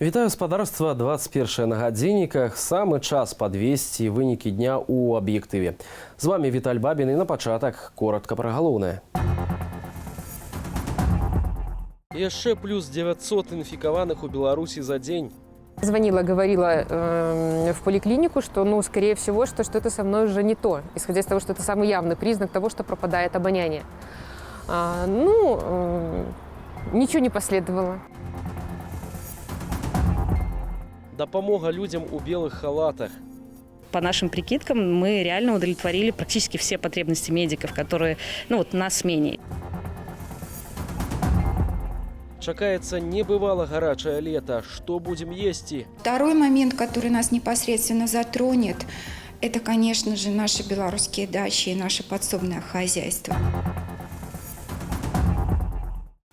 Вітаю спадарства, 21 на гадзінніках. Самы час падвесці вынікі дня ў аб'ектыве. З вами Віталь Бабін і на пачатак коротка пра галоўнае. Яшчэ плюс 900 інфікаваных у Беларусі за дзень. Звонила, говорила в поликлинику, что, скорее всего, что что-то со мной уже не то, исходя из того, что это самый явный признак того, что пропадает обоняние. Ничего не последовало. Дапамога людям у белых халатах. По нашим прикидкам, мы реально удовлетворили практически все потребности медиков, которые на смене. Чакаецца небывала гарачае лето. Что будем есть? Второй момент, который нас непосредственно затронет, это, конечно же, наши белорусские дачи и наше подсобное хозяйство.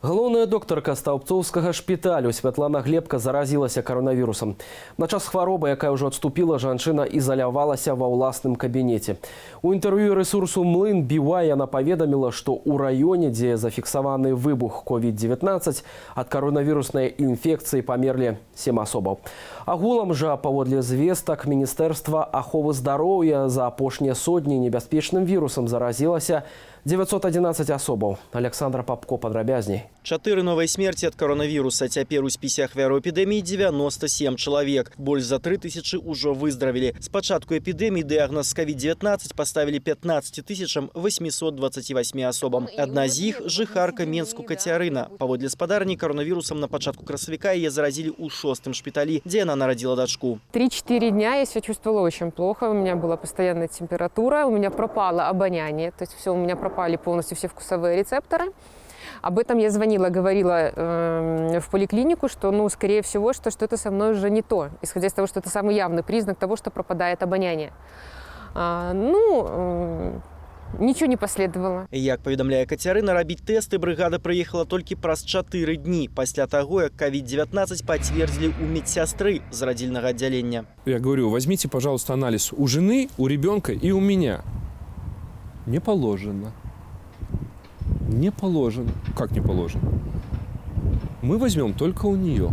Галоўная доктарка стаўбцоўскага шпіталю Святлана Глебка заразілася каронавірусам. На час хваробы, якая ўжо адступіла, жанчына ізалявалася ва ўласным кабінеце. У інтэрв'ю рэсурсу «Млын Бівай» яна паведаміла, што ў раёне, дзе зафіксаваны выбух COVID-19, ад каронавіруснай інфекцыі памерлі 7 асобаў. Агулам жа, паводле звестак, Міністэрства аховы здароўя за апошнія сотні небяспечным вірусам заразілася 911 асобаў. Александра Попко падрабязней. 4 новыя смерці ад каронавіруса. Цяпер у спісе ахвяр эпідэміі 97 чалавек. Больш за 3000 ужо выздравілі. З пачатку эпідэміі дыягназ COVID-19 паставілі 15 828 асобам. Адна з іх – жыхарка Менску Кацярына. Паводле спадарні, каронавірусам на пачатку красавіка яе заразілі ў 6-м шпіталі, дзе яна нарадзіла дачку. 3-4 дня я себя чувствовала очень плохо. У меня была постоянная температура, у меня пропало обоняние. То есть все, у меня пропали полностью все вкусовые рецепторы. Об этом я звонила, говорила в поликлинику, что, скорее всего, что что-то со мной уже не то, исходя из того, что это самый явный признак того, что пропадает обоняние. Ничего не последовало. Як паведамляе Кацярына, рабіць тэсты брыгада прыехала толькі праз 4 дні пасля таго, як COVID-19 пацвердзілі у медсястры з радзільнага аддзялення. Я говорю, возьмите, пожалуйста, анализ у жены, у ребенка и у меня. Не положено. Не положено. Как не положено? Мы возьмем только у нее.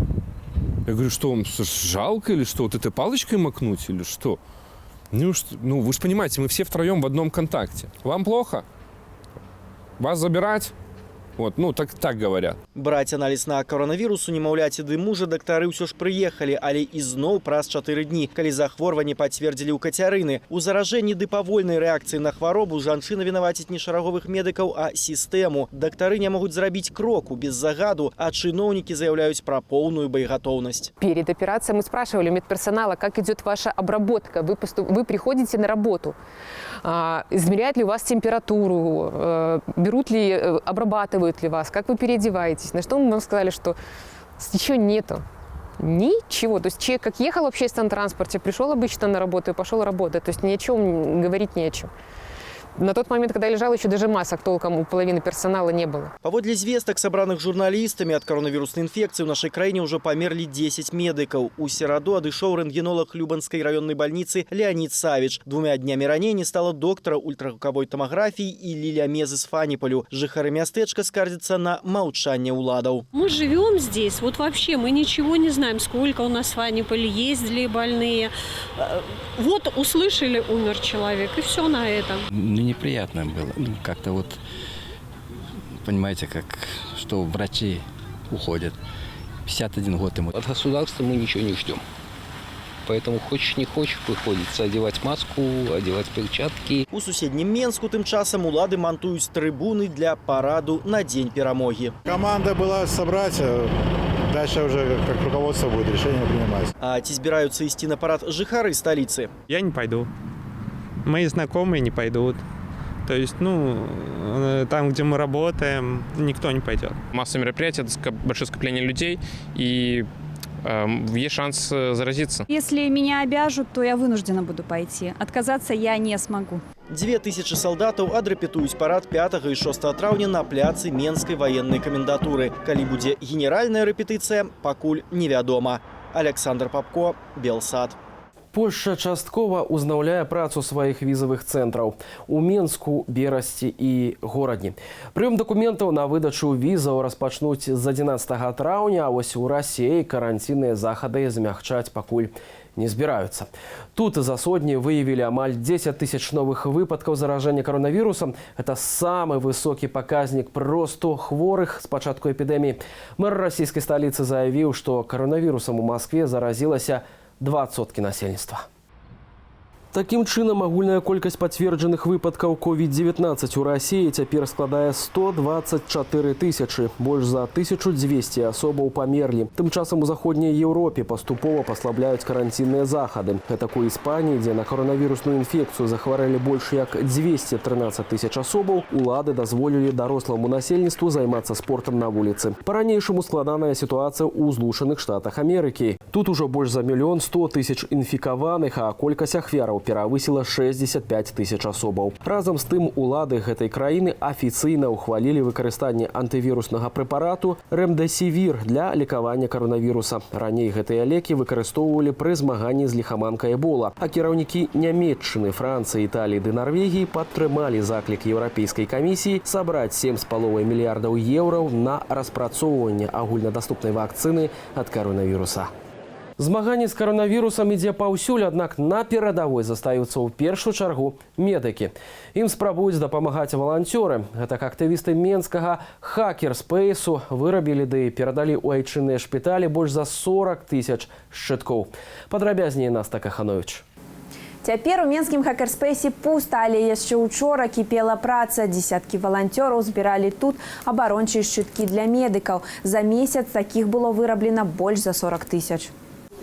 Я говорю, что вам жалко или что? Вот этой палочкой макнуть или что? Вы же понимаете, мы все втроем в одном контакте. Вам плохо? Вас забирать? Так говорят. Браць аналіз на коронавірус у немаўляці ды мужа дактары ўсё ж прыехалі, але ізноў праз 4 дні, калі захворванне пацвердзілі ў Кацярыны. У заражэнні ды павольнай рэакцыі на хваробу жанчына вінаваціць не шараговых медыкаў, а сістэму. Дактары не могуць зрабіць кроку без загаду, а чыноўнікі заяўляюць пра поўную боеготовность. Перед операцией мы спрашивали у медперсонала, как идет ваша обработка. Вы приходите на работу, измеряют ли у вас температуру, обрабатывают ли вас, как вы переодеваетесь. На что мы вам сказали, что ничего нету. Ничего. То есть человек как ехал в общественном транспорте, пришел обычно на работу и пошел работать. То есть ни о чем говорить не о чем. На тот момент, когда я лежала, еще даже масок толком у половины персонала не было. Паводле звестак, сабраных журналістамі, ад каронавіруснай інфекцыі ў нашай краіне ўжо памерлі 10 медыкаў. У сераду адышоў рэнтгенолог Любанскай раённай бальніцы Леонид Савич. 2 днямі раней не стало доктара ультрагукавой томографии и лилиомезы з Фаніполю. Жыхары мястэчка скардзяцца на маўчанне ўладаў. Мы живем здесь, вообще мы ничего не знаем, сколько у нас в Фаниполе ездили больные. Услышали, умер человек, и все на этом. Неприятно было. Как-то понимаете, что врачи уходят. 51 год ему. От государства мы ничего не ждем. Поэтому хочешь не хочешь, приходится одевать маску, одевать перчатки. У суседнім Менску тым часам улады мантуюць трибуны для параду на День перамоги. Команда была собрать, дальше уже как руководство будет решение принимать. А ці збіраюцца ісці на парад жыхары столицы? Я не пойду. Мои знакомые не пойдут. То есть, там, где мы работаем, никто не пойдет. Массовое мероприятие – это большое скопление людей, и есть шанс заразиться. Если меня обяжут, то я вынуждена буду пойти. Отказаться я не смогу. 2000 солдатаў адрэпетуюць парад 5 і 6 траўня на пляцы Менскай военной комендатуры. Калі будзе генеральная рэпетыцыя, пакуль невядома. Александр Попко, Белсад. Польша часткова узнаўляе працу сваіх візавых цэнтраў у Менску, Берасці і горадні. Прыём дакументаў на выдачу візаў распачнуць з 11 траўня, а вось у Расіі каранцінныя захады змягчаць пакуль не збіраюцца. Тут за сотні выявілі амаль 10 тысяч новых выпадкаў заражэння каронавірусам. Это самы высокі паказнік просто хворых з пачатку эпідэміі. Мэр расійскай сталіцы заявіў, што каронавірусам у Маскве заразілася 20% насельніцтва. Такім чынам, агульная колькасць пацверджаных выпадкаў COVID-19 у Расіі цяпер складае 124 тысячы. Больш за 1200 асобаў памерлі. Тым часам у заходняй Еўропе паступова паслабляюць каранцінныя захады. Гэтак у Іспаніі, дзе на коронавірусную інфекцыю захварэлі больш як 213 тысяч асобаў, улады дазволілі даросламу насельніцтву займацца спортам на вуліцы. Па-ранейшаму складаная сітуацыя ў Злучаных Штатах Амерыкі. Тут ужо больш за 1 100 000 інфікаваных, а колькасць ахвяраў перавысіла 65 тысяч асобаў. Разам з тым, улады гэтай краіны афіцыйна ухвалілі выкарыстанне антывіруснага прэпарату ремдесивір для лекавання каронавіруса. Раней гэтыя лекі выкарыстоўвалі пры змаганні з ліхаманкай Эбола, а кіраўнікі Нямецчыны, Францыі, Італіі ды Нарвегіі падтрымалі заклік Еўрапейскай камісіі сабраць 7,5 мільярдаў еўраў на распрацоўванне агульнадаступнай вакцыны ад каронавіруса. Змаганне з каронавірусам ідзе паўсюль, аднак на перадавой застаюцца ў першую чаргу медыкі. Ім спрабуюць дапамагаць валанцёры. Гэтак актывісты менскага хакерспейсу вырабілі ды перадалі ў айчынныя шпіталі больш за 40 тысяч шчыткоў. Падрабязней Наста Каханович. Цяпер у менскім хакерспейсе пуста, але яшчэ учора кіпела праца. Десяткі валанцёраў збіралі тут абарончыя шчыткі для медыкаў. За месяц такіх было выраблена больш за 40 тысяч.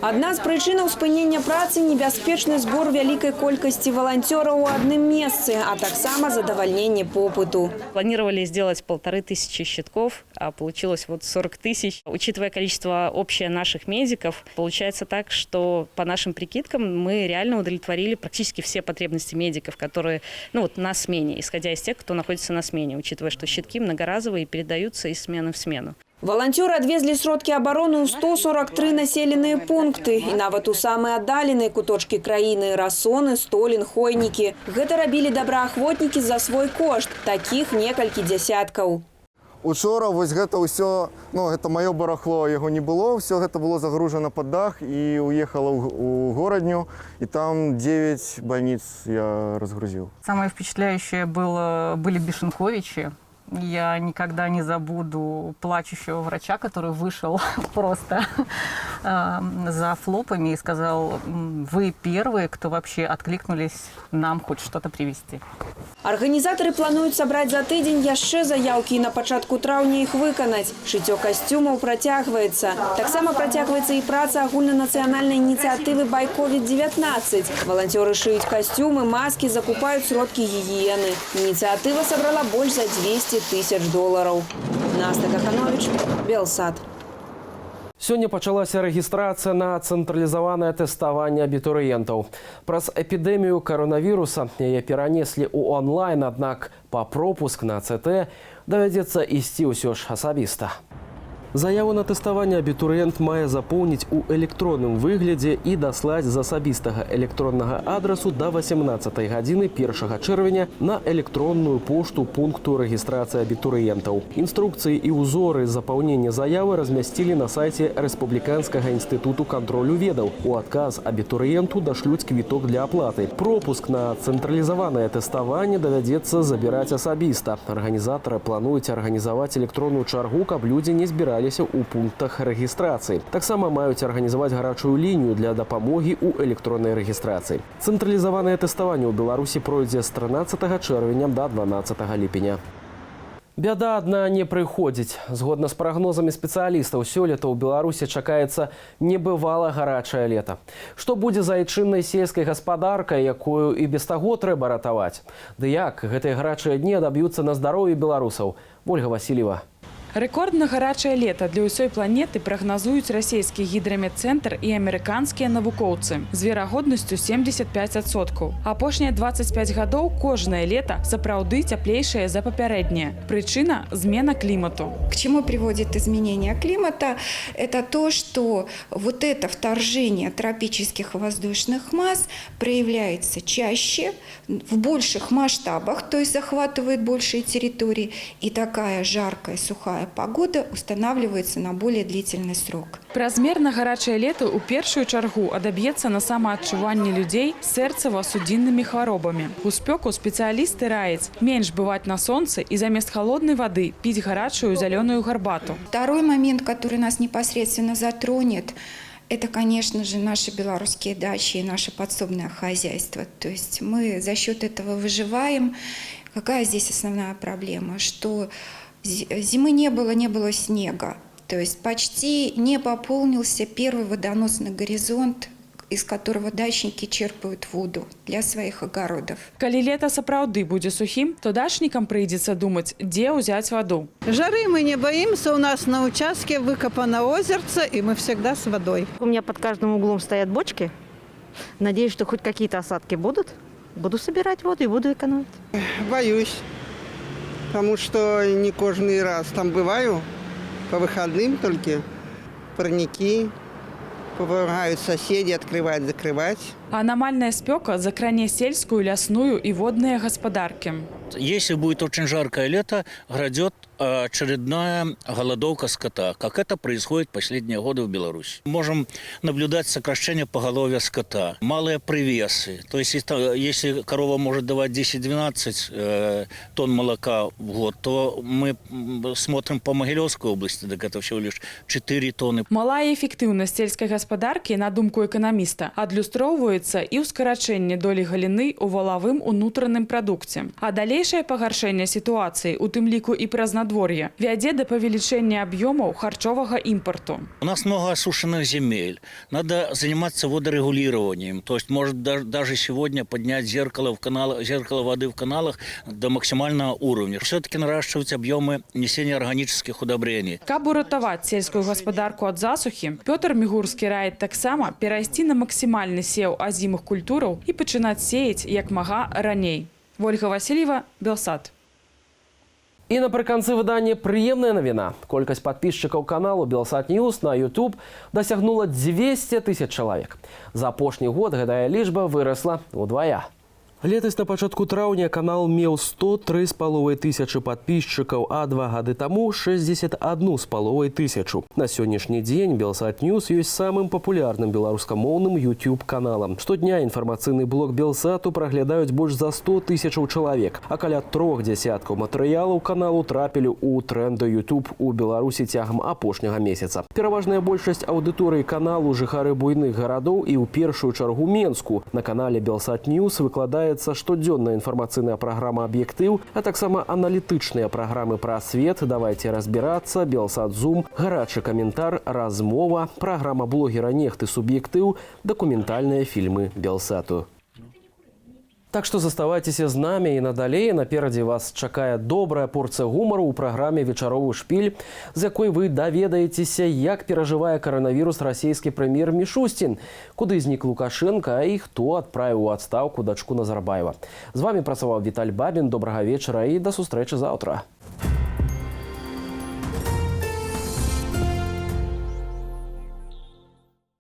Адна з прычынаў спынення працы – небяспечны збор вялікай колькасці валанцёраў у адным месцы, а таксама задавальненне попыту. Планировали сделать 1500 щитков, а получилось вот 40 тысяч. Учитывая количество общее наших медиков, получается так, что по нашим прикидкам мы реально удовлетворили практически все потребности медиков, которые на смене, исходя из тех, кто находится на смене, учитывая, что щитки многоразовые и передаются из смены в смену. Валанцёры адвезлі сродкі абароны ў 143 населеныя пункты. І нават у самыя аддаленыя куточкі краіны – Расоны, Столін, Хойнікі. Гэта рабілі добраахвотнікі за свой кошт. Такіх некалькі дзясяткаў. Учора вось гэта ўсё, гэта маё барахло, яго не было. Все гэта было загружено под дах і уехало у горадню. И там 9 больниц я разгрузил. Самое впечатляющее были Бешенковичи. Я никогда не забуду плачущего врача, который вышел просто за флопами и сказал: вы первые, кто вообще откликнулись нам хоть что-то привезти. Арганізатары плануюць сабраць за тыдзень яшчэ заяўкі і на пачатку траўня іх выканаць. Шыццё касцюмаў працягваецца. Таксама працягваецца і праца агульнанацыянальнай ініцыятывы «Бай COVID-19». Валанцёры шыюць касцюмы, маскі, закупаюць сродкі гігіены. Ініцыятыва сабрала больш за 200 тысяч долараў. Наста Каханович, Белсад. Сёння пачалася рэгістрацыя на цэнтралізаванае тэставанне абітурыентаў. Праз эпідэмію каронавіруса яе перанеслі ў онлайн, аднак па пропуск на ЦТ давядзецца ісці ўсё ж асабіста. Заяву на тэставанне абітурыент мае запоўніць у электронным выглядзе і даслаць з асабістага электроннага адрасу да 18 гадзіны 1 чэрвеня на электронную пошту пункту рэгістрацыі абітурыентаў. Інструкцыі і ўзоры запаўнення заявы размясцілі на сайце Рэспубліканскага інстытуту кантролю ведаў. У адказ абітурыенту дашлюць квіток для аплаты. Пропуск на цэнтралізаванае тэставанне давядзецца забіраць асабіста. Арганізатары плануюць арганізаваць электронную чаргу, каб людзі не збіралі у пунктах рэгістрацыі. Таксама маюць арганізаваць гарачую лінію для дапамогі ў электроннай рэгістрацыі. Цэнтралізаванае тэставанне ў Беларусі пройдзе з 13 чэрвеня да 12 ліпеня. Бяда адна не прыходзіць. Згодна з прагнозамі спецыялістаў, сёлета ў Беларусі чакаецца небывала гарачае лета. Што будзе з айчыннай сельскай гаспадаркай, якую і без таго трэба ратаваць? Ды як гэтыя гарачыя дні адаб'юцца на здароўі беларусаў? Ольга Васильева. Рэкордна гарачае лета для ўсёй планеты прагназуюць расійскі гідраметцэнтр і амерыканскія навукоўцы з верагоднасцю 75%. Апошнія 25 гадоў кожнае лета сапраўды цяплейшае за папярэдняе. Прычына – змена клімату. К чему приводит изменение климата? Это то, что вот это вторжение тропических воздушных масс проявляется чаще, в больших масштабах, то есть захватывает большие территории, и такая жаркая сухая погода устанавливается на более длительный срок. Празмерна гарачае лета ў першую чаргу адаб'ецца на самаадчуванні людзей з сэрцава-судзіннымі хваробамі. У спёку спецыялісты раяць менш бываць на сонцы і замест холодной воды піць гарачую зялёную гарбату. Второй момент, который нас непосредственно затронет, это, конечно же, наши белорусские дачи и наше подсобное хозяйство. То есть мы за счет этого выживаем. Какая здесь основная проблема? Что зимы не было снега. То есть почти не пополнился первый водоносный горизонт, из которого дачники черпают воду для своих огородов. Калі лето сапраўды будзе сухим, то дачникам прыйдзецца думаць, дзе ўзяць воду. Жары мы не боимся, у нас на участке выкопано озерце, и мы всегда с водой. У меня под каждым углом стоят бочки. Надеюсь, что хоть какие-то осадки будут. Буду собирать воду и буду экономить. Боюсь, потому что не каждый раз там бываю, по выходным только, парники, помогают соседи открывать, закрывать. Аномальная спека закране сельскую, лясную и водные господарки. Если будет очень жаркое лето, грядет очередная голодовка скота, как это происходит последние годы в Беларуси. Можем наблюдать сокращение поголовья скота, малые привесы. То есть, если корова может давать 10-12 тонн молока в год, то мы смотрим по Могилевской области, так это всего лишь 4 тонны. Малая эффективность сельской господарки, на думку экономиста, адлюстроўваецца і ў скарачэнні долі галіны ў валавым унутраным прадукце. А далейшае пагаршэнне сітуацыі, у тым ліку і праз надвор'е, вядзе да павелічэння аб'ёмаў харчовага імпарту. У нас много осушенных земель. Надо заниматься водорегулированием. То есть, может даже сегодня поднять зеркало воды в каналах до максимального уровня. Все-таки наращивать объемы несения органических удобрений. Каб уратаваць сельскую гаспадарку ад засухі, Пётр Мігурскі раіць таксама перайсці на максімальны сеў азімых культураў і пачынаць сеяць як мага раней. Ольга Васильева, Белсат. І напрыканцы выдання прыемная навіна. Колькасць падпісчыкаў каналу Белсат Ньюс на YouTube дасягнула 200 000 чалавек. За апошні год гэтая лічба вырасла ўдвая. Летась на пачатку траўня канал меў 103,5 тысячы падпісчыкаў, а 2 гады таму 61,5 тысячу. На сённяшні дзень Белсат Ньюс ёсць самым папулярным беларускамоўным YouTube каналам. Штодня інфармацыйны блог Белсату праглядаюць больш за 100 000 чалавек, а каля 3 десяткаў матэрыялаў каналу трапілі ў трэнды YouTube у Беларусі цягам апошняга месяца. Пераважная большасць аўдыторыі каналу жыхары буйных гарадоў і ў першую чаргу Менску. На канале Белсат Ньюс выкладае штодзённая інфармацыйная праграма «Аб'ектыў», а таксама аналітычныя праграмы пра свет, давайте разбірацца, Белсат Зум, гарачы каментар, размова, праграма блогера «Нехты суб'ектыў», дакументальныя фільмы Белсату. Так што заставайцеся з намі і надалей. Наперадзе вас чакае добрая порцыя гумару ў праграме «Вечаровы шпіль», з якой вы даведаецеся, як перажывае каранавірус расійскі прэм'ер Мішустін, куды знік Лукашенко і хто адправіў у адстаўку дачку Назарбаева. З вамі працаваў Віталь Бабін. Добрага вечара і да сустрэчы заўтра.